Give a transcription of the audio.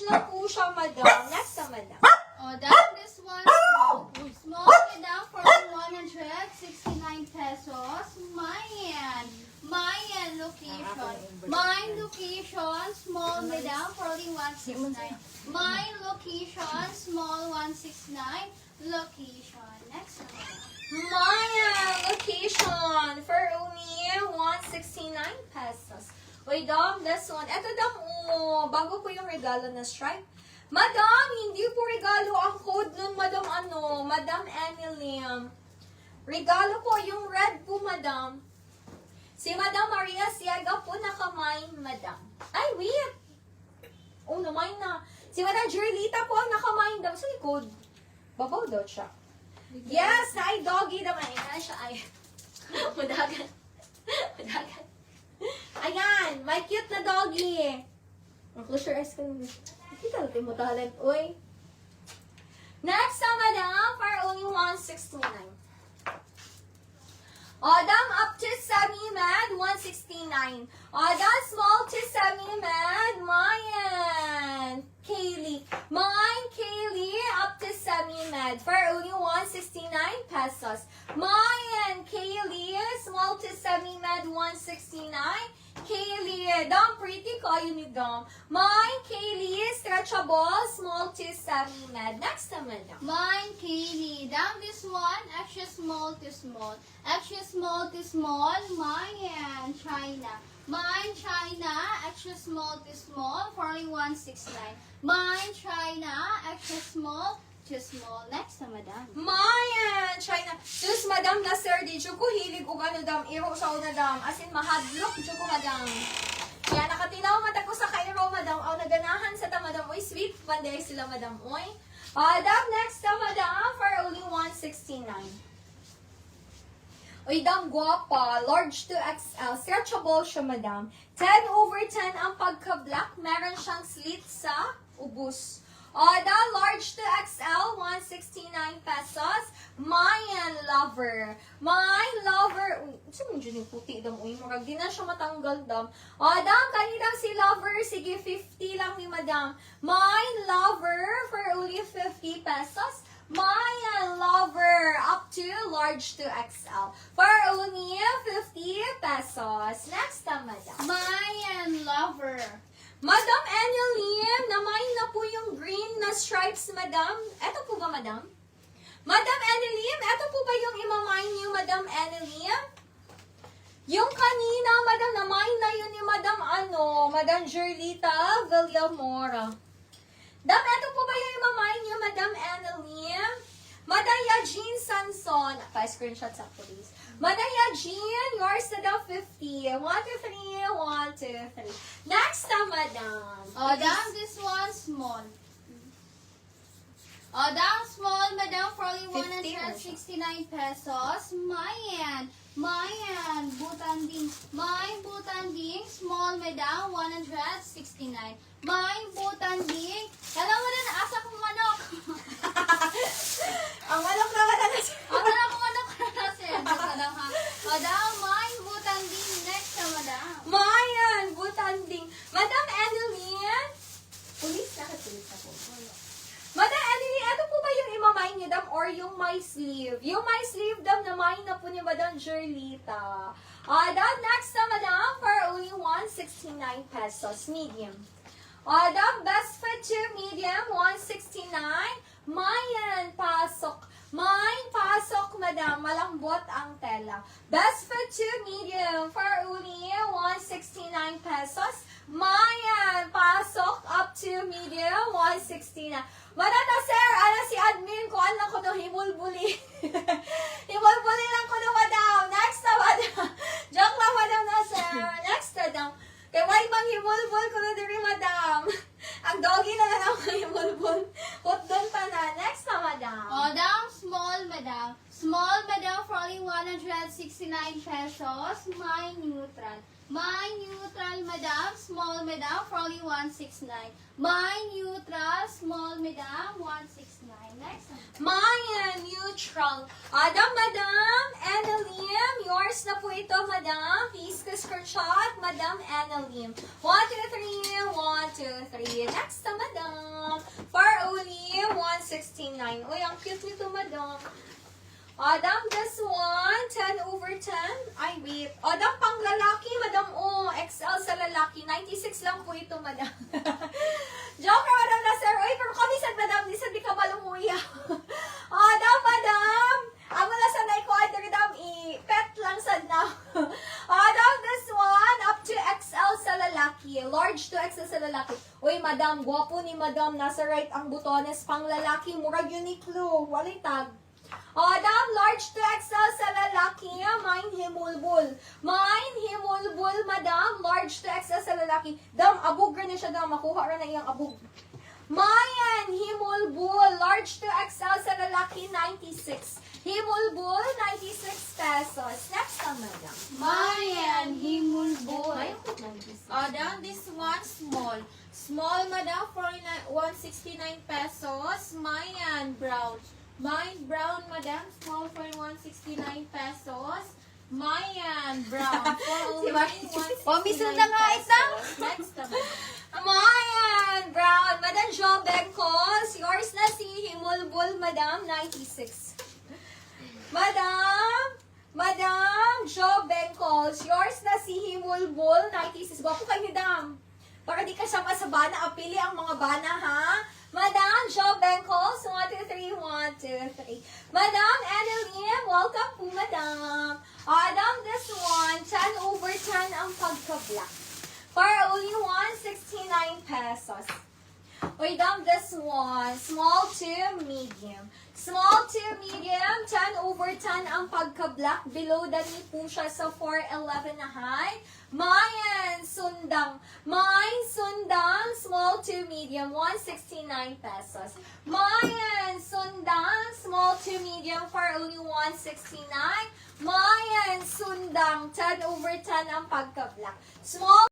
lang po siya, madam. Next na, madam. Oh, down this one small. Small madam for 169 pesos. Mayan location. Mine location, small madam for 169. Mine location, small 169. Location. Next one. Maya location for only 169 pesos. Wait, dam, this one. Eto, dam, bago po yung regalo na stripe. Madam, hindi po regalo ang code nun, madam, Madam Emilim. Regalo po yung red po, madam. Si Madam Maria Siaga po nakamine, madam. Ay, wait. Oh, namine na. Si Madam Jerlita po nakamine, dam. Sa likod. Babaw daw siya. Yes, ay doggy naman. Ay, siya ay. Madagan. Madagan. Ayan, my cute na doggy. Close your eyes ka naman. Kita natin mo talent, uy. Next na, madam, for only 169. Odam up to semi-med, 169. Odam small to semi-med, Mayan. Kaylee. Mine, Kaylee, up to semi-med for only 169 pesos. Mayan, Kaylee, small to semi-med, 169. Kaylee, dam, pretty kayo ni dam. Mine, Kaylee, stretchable, small to semi-med. Next naman, dam. Mine, Kaylee. Down this one, extra small to small. Extra small to small, Mayan, China. Mine, China, extra small to small, 4169. Mine, China, extra small to small. Next na, madam. Mayan, China. Sus, madam, na sir, di ko hilig o ano, dam, iro sa una, dam. As in, mahadlok, ko, madam. Kaya nakatinaw mata ko sa kairo, madam. O, naganahan sa ta, madam. Uy, sweet, panday sila, madam. Uy. Dam, next na, madam, for only 169. Uy, dam, guwapa. Large to XL. Stretchable siya, madam. 10/10 ang pagka-black. Meron siyang slit sa ubus. Dam, large to XL. 169 pesos. Mayan lover. My lover. Saan mo dyan yung puti, dam? Uy, marag di na siya matanggal, dam. Dam, kanina si lover. Sige, 50 lang ni madam. My lover for only 50 pesos. Mayan lover up to large to XL for only 50 pesos. Next time, madam. Mayan lover. Madam Enelim, namain na po yung green na stripes, madam. Eto po ba, madam? Madam Enelim, eto po ba yung imamain niyo, madam Enelim? Yung kanina, madam, namain na yun ni madam, Madam Jerlita Villamora. Dam, eto po ba yung imamain niyo, Madam Enelim? Madam Yajin Sanson. Pa-screenshot sa please. Madam Yajin, yours na daw 50. 1, 2, 3, 1, 2, 3. Next na, madam. Down this one small. Down small, madam, for only 169 pesos. Mayan, butanding. Mine, butanding, small, madam, 169. Mine, butanding. Alam mo na, naasa kong manok. Ang malak naman na natin. Alam ko manok na kasi. Madam, mine, butanding. Next na, madam. Mayan, butanding. Madam Enelim. Pulis na, pulis na po. Madam Enelim, ano po ba yung imamain niyo, dam, or yung my sleeve? Yung my sleeve, dam, namain na po ni Madam Jerlita. Dam, next na, madam, for only 169 pesos, medium. Dam, best fit to medium, 169. Mayan, pasok. Mine, pasok, madam. Malambot ang tela. Best fit to medium for only 169 pesos. Mayan, pasok up to medium, 169. Madam na, sir, si admin ko, ko to, himulbuli. Himulbuli lang ko to, madam. Next na, madam. Joke lang, madam na, sir. Next, madam. Kaya may bang himulbul ko na diri, madam. Ang doggy na lang ang himulbul. Hot doon pa na. Next na, madam. Down small, madam. Small, madam, for only 169 pesos. My neutral. My neutral, madam. Small, madam, for only 169. My neutral, small, madam, 169. Next one. Mayan, neutral. Adam, madam, Enelim, yours yours na po ito, madam. Please screenshot, Madam Annalyn. 1, 2, 3, 1, 2, 3. Next na, madam. For only 169. Uy, ang cute nito, madam. Madam, this one, 10 over 10. Ay, wait. Madam, pang lalaki, madam. Oh, XL sa lalaki. 96 lang po ito, madam. Joke, madam na sir. Uy, pero kami sad, madam. Di sad di ka malumuya. Madam. Amo na sa na-order, madam. I-pet lang sad na. Madam, this one, up to XL sa lalaki. Large to XL sa lalaki. Uy, madam, gwapo ni madam. Nasa right ang butones. Pang lalaki, murag Uniqlo. Walay tag. Madam, large to XL sa lalaki, mine himulbul. Mine himulbul, madam, large to XL sa lalaki. Dam, abog rin na siya, dam. Makuha rin na iyang abog. Mayan, himulbul, large to XL sa lalaki, 96. Himulbul, 96 pesos. Next na, madam. Mayan, himulbul. Mayan po, 96. Down this one, small. Small, madam, 169 pesos. Mayan, brown. Mine, brown, madam, small for 169 pesos. Mayan, brown, for only 169 Pamisal na nga ito. pesos. Next naman. Mayan, brown. Madam Jo Bengkos, yours na si himulbul, madam, 96. Madam Jo Bengkos, yours na si himulbul, 96. Gwapo kayo ni dam. Para di ka sama sa bana, apili ang mga bana, ha? Madam Jo Bengkos, 1, 2, 3, 1, 2, 3. Madam Annalyn, welcome po, madam. Madam, this one, 10 over 10 ang pagka-black. For only 169 pesos. Wait, madam, this one, small to medium. Small to medium, 10 over 10 ang pagka-black. Below the knee po siya sa 411 na high. Mayan, sundang. Mine, sundang, small to medium, 169 pesos. Mayan, sundang, small to medium for only 169. Mayan, sundang, 10 over 10 ang pagka-black. Small